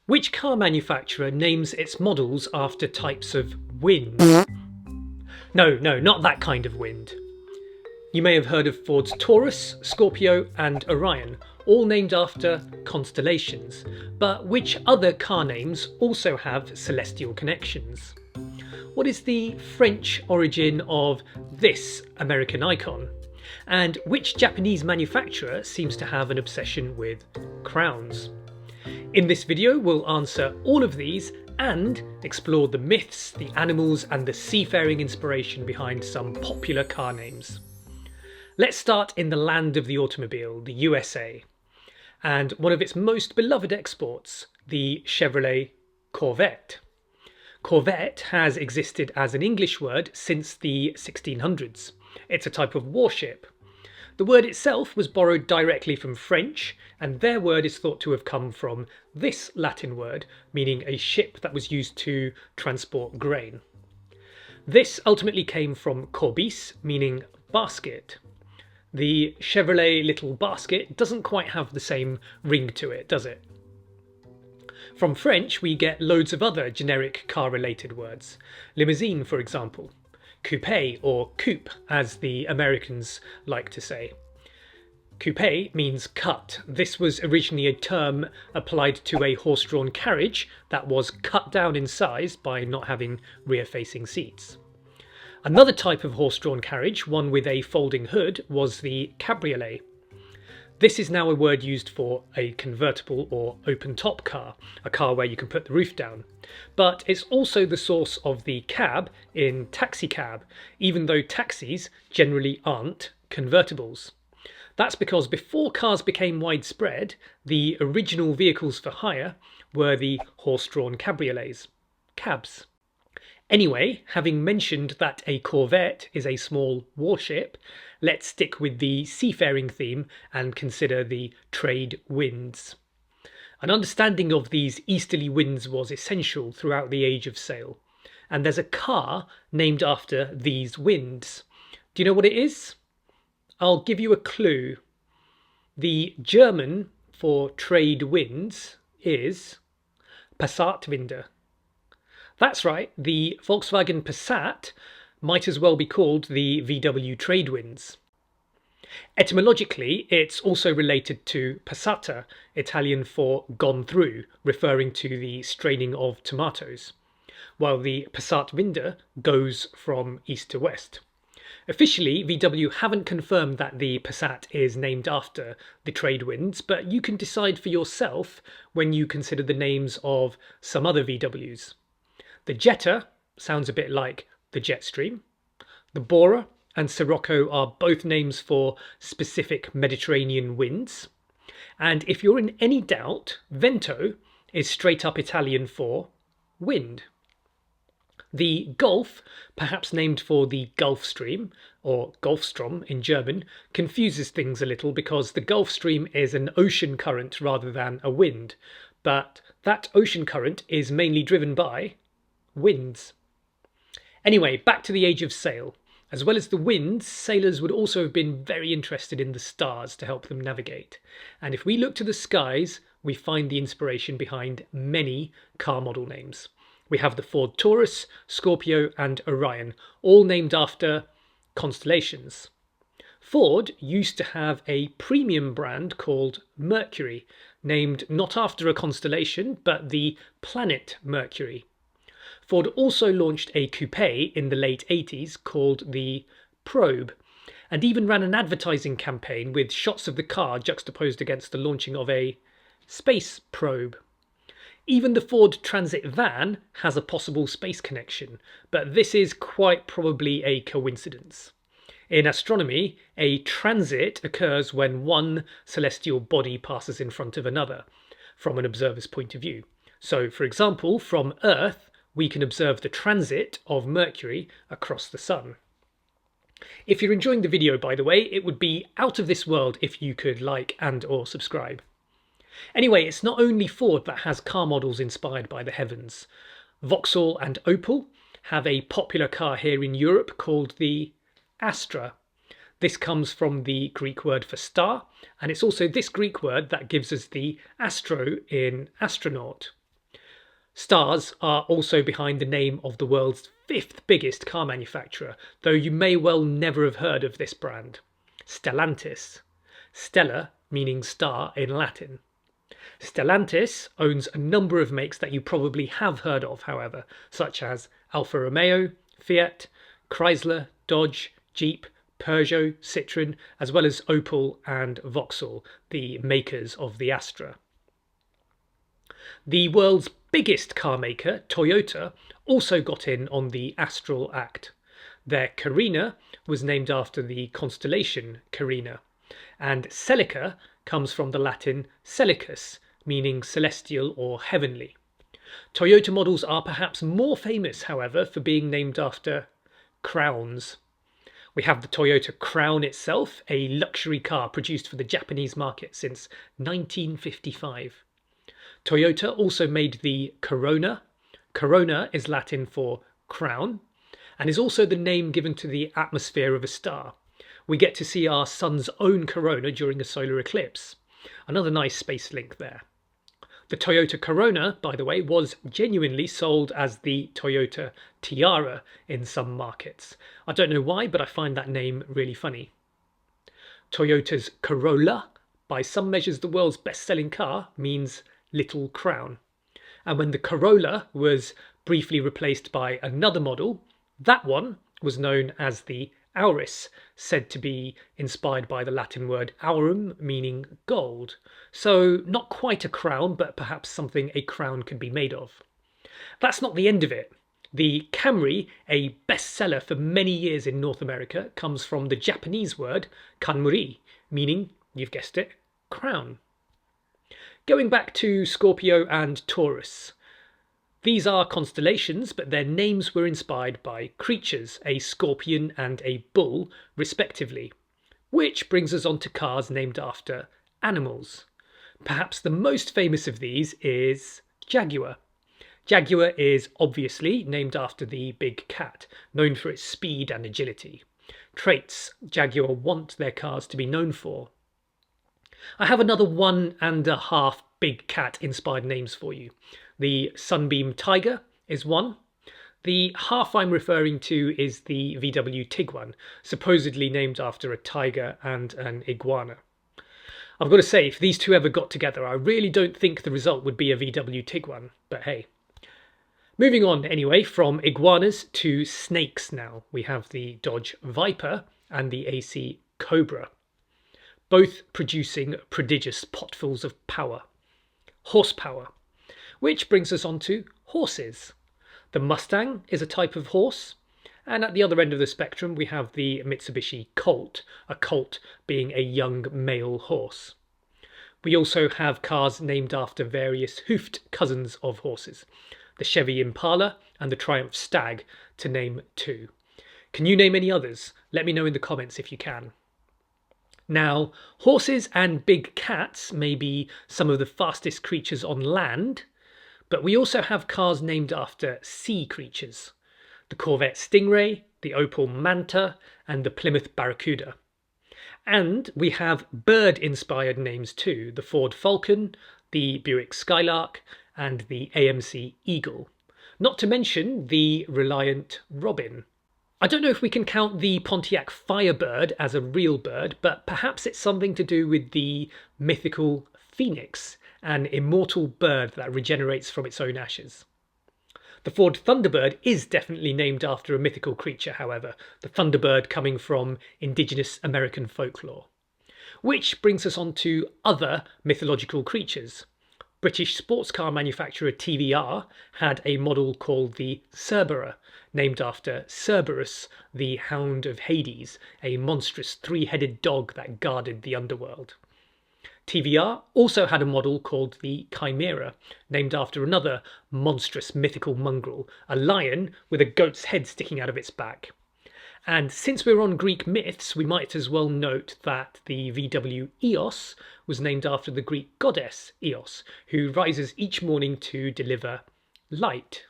Which car manufacturer names its models after types of wind? No, not that kind of wind. You may have heard of Ford's Taurus, Scorpio and Orion, all named after constellations. But which other car names also have celestial connections? What is the French origin of this American icon? And which Japanese manufacturer seems to have an obsession with crowns? In this video, we'll answer all of these and explore the myths, the animals, and the seafaring inspiration behind some popular car names. Let's start in the land of the automobile, the USA, and one of its most beloved exports, the Chevrolet Corvette. Corvette has existed as an English word since the 1600s. It's a type of warship. The word itself was borrowed directly from French, and their word is thought to have come from this Latin word, meaning a ship that was used to transport grain. This ultimately came from corbis, meaning basket. The Chevrolet little basket doesn't quite have the same ring to it, does it? From French, we get loads of other generic car-related words. Limousine, for example. Coupé, or coupe, as the Americans like to say. Coupé means cut. This was originally a term applied to a horse-drawn carriage that was cut down in size by not having rear-facing seats. Another type of horse-drawn carriage, one with a folding hood, was the cabriolet. This is now a word used for a convertible or open-top car, a car where you can put the roof down. But it's also the source of the cab in taxicab, even though taxis generally aren't convertibles. That's because before cars became widespread, the original vehicles for hire were the horse-drawn cabriolets, cabs. Anyway, having mentioned that a corvette is a small warship, let's stick with the seafaring theme and consider the trade winds. An understanding of these easterly winds was essential throughout the age of sail, and there's a car named after these winds. Do you know what it is? I'll give you a clue. The German for trade winds is Passatwinde. That's right, the Volkswagen Passat might as well be called the VW Tradewinds. Etymologically, it's also related to passata, Italian for gone through, referring to the straining of tomatoes, while the Passatwinde goes from east to west. Officially, VW haven't confirmed that the Passat is named after the Tradewinds, but you can decide for yourself when you consider the names of some other VWs. The Jetta sounds a bit like the Jetstream. The Bora and Sirocco are both names for specific Mediterranean winds. And if you're in any doubt, Vento is straight up Italian for wind. The Gulf, perhaps named for the Gulf Stream, or Golfstrom in German, confuses things a little because the Gulf Stream is an ocean current rather than a wind. But that ocean current is mainly driven by winds. Anyway, back to the age of sail. As well as the winds, sailors would also have been very interested in the stars to help them navigate. And if we look to the skies, we find the inspiration behind many car model names. We have the Ford Taurus, Scorpio and Orion, all named after constellations. Ford used to have a premium brand called Mercury, named not after a constellation, but the planet Mercury. Ford also launched a coupe in the late 80s called the Probe, and even ran an advertising campaign with shots of the car juxtaposed against the launching of a space probe. Even the Ford Transit van has a possible space connection, but this is quite probably a coincidence. In astronomy, a transit occurs when one celestial body passes in front of another, from an observer's point of view. So, for example, from Earth, we can observe the transit of Mercury across the Sun. If you're enjoying the video, by the way, it would be out of this world if you could like and or subscribe. Anyway, it's not only Ford that has car models inspired by the heavens. Vauxhall and Opel have a popular car here in Europe called the Astra. This comes from the Greek word for star, and it's also this Greek word that gives us the astro in astronaut. Stars are also behind the name of the world's fifth biggest car manufacturer, though you may well never have heard of this brand. Stellantis. Stella meaning star in Latin. Stellantis owns a number of makes that you probably have heard of, however, such as Alfa Romeo, Fiat, Chrysler, Dodge, Jeep, Peugeot, Citroën, as well as Opel and Vauxhall, the makers of the Astra. The world's biggest car maker, Toyota, also got in on the Astral Act. Their Carina was named after the constellation Carina, and Celica comes from the Latin celicus, meaning celestial or heavenly. Toyota models are perhaps more famous, however, for being named after crowns. We have the Toyota Crown itself, a luxury car produced for the Japanese market since 1955. Toyota also made the Corona. Corona is Latin for crown, and is also the name given to the atmosphere of a star. We get to see our sun's own corona during a solar eclipse. Another nice space link there. The Toyota Corona, by the way, was genuinely sold as the Toyota Tiara in some markets. I don't know why, but I find that name really funny. Toyota's Corolla, by some measures the world's best-selling car, means little crown. And when the Corolla was briefly replaced by another model, that one was known as the Auris, said to be inspired by the Latin word aurum, meaning gold. So not quite a crown, but perhaps something a crown could be made of. That's not the end of it. The Camry, a bestseller for many years in North America, comes from the Japanese word kanmuri, meaning, you've guessed it, crown. Going back to Scorpio and Taurus. These are constellations, but their names were inspired by creatures, a scorpion and a bull, respectively. Which brings us on to cars named after animals. Perhaps the most famous of these is Jaguar. Jaguar is obviously named after the big cat, known for its speed and agility. Traits Jaguar want their cars to be known for. I have another 1.5 big cat inspired names for you. The Sunbeam Tiger is one. The half I'm referring to is the VW Tiguan, supposedly named after a tiger and an iguana. I've got to say, if these two ever got together, I really don't think the result would be a VW Tiguan, but hey. Moving on anyway, from iguanas to snakes now. We have the Dodge Viper and the AC Cobra, both producing prodigious potfuls of power. Horsepower. Which brings us on to horses. The Mustang is a type of horse, and at the other end of the spectrum we have the Mitsubishi Colt, a colt being a young male horse. We also have cars named after various hoofed cousins of horses, the Chevy Impala and the Triumph Stag, to name two. Can you name any others? Let me know in the comments if you can. Now, horses and big cats may be some of the fastest creatures on land, but we also have cars named after sea creatures. The Corvette Stingray, the Opel Manta, and the Plymouth Barracuda. And we have bird-inspired names too, the Ford Falcon, the Buick Skylark, and the AMC Eagle. Not to mention the Reliant Robin. I don't know if we can count the Pontiac Firebird as a real bird, but perhaps it's something to do with the mythical phoenix, an immortal bird that regenerates from its own ashes. The Ford Thunderbird is definitely named after a mythical creature, however, the Thunderbird coming from indigenous American folklore. Which brings us on to other mythological creatures. British sports car manufacturer TVR had a model called the Cerberus, named after Cerberus, the Hound of Hades, a monstrous three-headed dog that guarded the underworld. TVR also had a model called the Chimera, named after another monstrous mythical mongrel, a lion with a goat's head sticking out of its back. And since we're on Greek myths, we might as well note that the VW Eos was named after the Greek goddess Eos, who rises each morning to deliver light.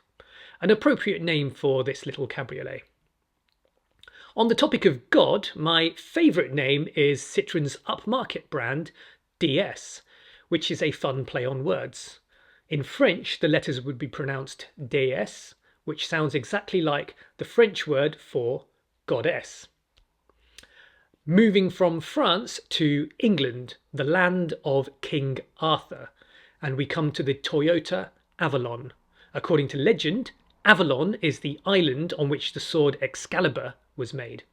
An appropriate name for this little cabriolet. On the topic of God, my favourite name is Citroën's upmarket brand, DS, which is a fun play on words. In French, the letters would be pronounced déesse, which sounds exactly like the French word for goddess. Moving from France to England, the land of King Arthur, and we come to the Toyota Avalon. According to legend, Avalon is the island on which the sword Excalibur was made.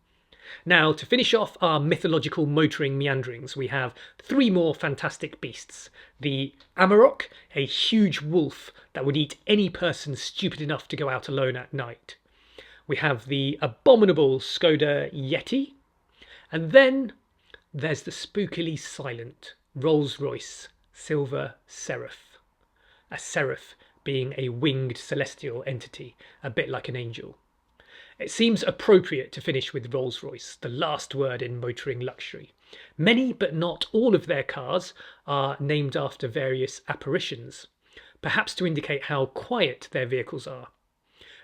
Now, to finish off our mythological motoring meanderings, we have 3 more fantastic beasts. The Amarok, a huge wolf that would eat any person stupid enough to go out alone at night. We have the abominable Skoda Yeti. And then there's the spookily silent Rolls-Royce Silver Seraph. A seraph being a winged celestial entity, a bit like an angel. It seems appropriate to finish with Rolls-Royce, the last word in motoring luxury. Many, but not all of their cars are named after various apparitions, perhaps to indicate how quiet their vehicles are.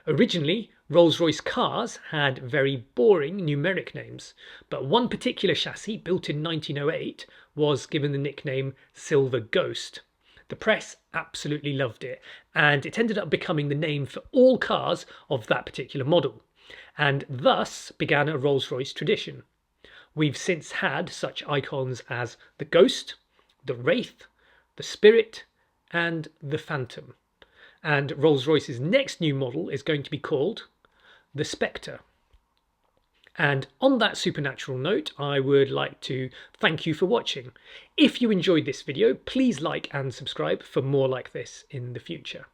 Originally, Rolls-Royce cars had very boring numeric names, but one particular chassis built in 1908 was given the nickname Silver Ghost. The press absolutely loved it, and it ended up becoming the name for all cars of that particular model, and thus began a Rolls-Royce tradition. We've since had such icons as the Ghost, the Wraith, the Spirit, and the Phantom. And Rolls-Royce's next new model is going to be called the Spectre. And on that supernatural note, I would like to thank you for watching. If you enjoyed this video, please like and subscribe for more like this in the future.